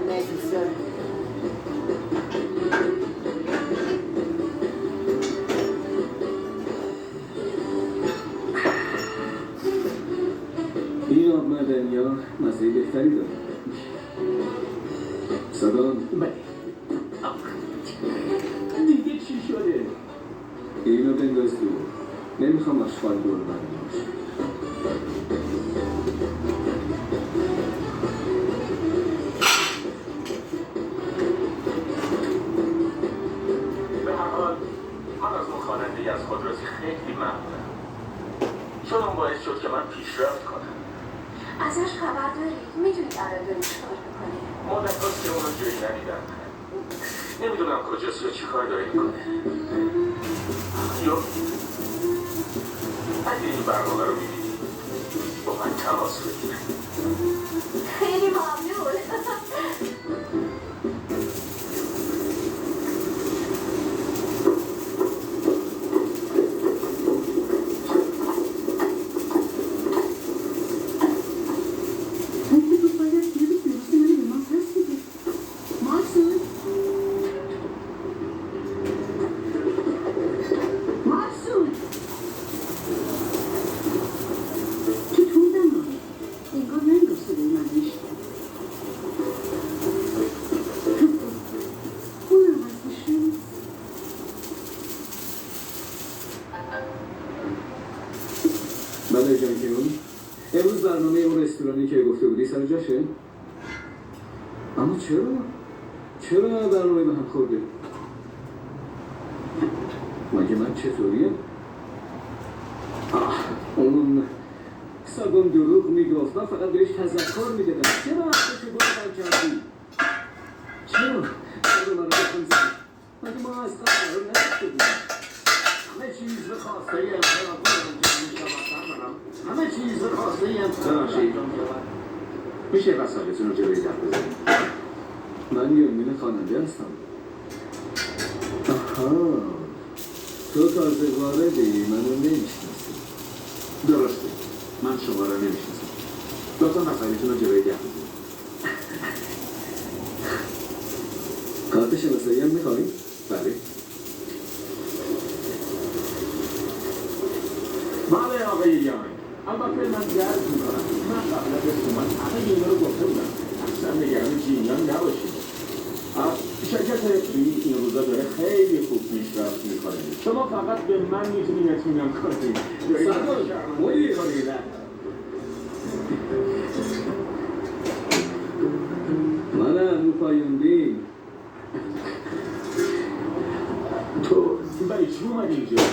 مجلسه. این آب معدنی ها مزه بهتری داره. سلام. دیگه چی شده؟ اینو بنداز دور. نمیخوام آشغال دور برمی باشه. به هر حال من از اون خواننده‌ای از خودرازی خیلی ممنونم، چون اون باعث شد که من پیشرفت کنم. ازش خبر داری؟ میدونی الان داری چیکار میکنی؟ مدت هاست که اونو جوی ندیدم. نمیدونم کجاست یا چی کار داره میکنه. یا اگه این برنامه رو میبینی با من تماس بگیر. خیلی ممنون. بله جانکیون، امروز برنامه اون رستورانی که گفته بودی سر جاشه؟ اما چرا برنامه به هم خورده؟ مگه من چطوریم؟ اون سگم دروغ میگفت، من فقط بهش تذکر میدادم. چرا حقشو بردن کردی؟ چرا من رو بخون زدی؟ مگه ما از قرار نداشته بودیم؟ همه چیز به خواسته امپراتور انجام میشود. همه چیز به خواسته امپراتور انجام میشود. میشه وسایلتون رو جلوی در بزنید؟ من یومین خواننده هستم. آها، تو تازه واردی، منو نمیشناسی. درسته، من شما رو نمیشناسم. لطفا وسایلتون رو جلوی در بزنید. کارت شناسایی هم میخوایی؟ بله. بله آقای یانگ، البته من درک میکنم. من قبلا به شما همه اینا رو گفته بودم. اصلا نگران جینیان نباشید. شرکت فری این روزا داره خیلی خوب پیشرفت میکنه. شما فقط به من میتونید اطمینان کنید. مویی کنید. منم پایوندی. تو برای چی اومدی اینجا؟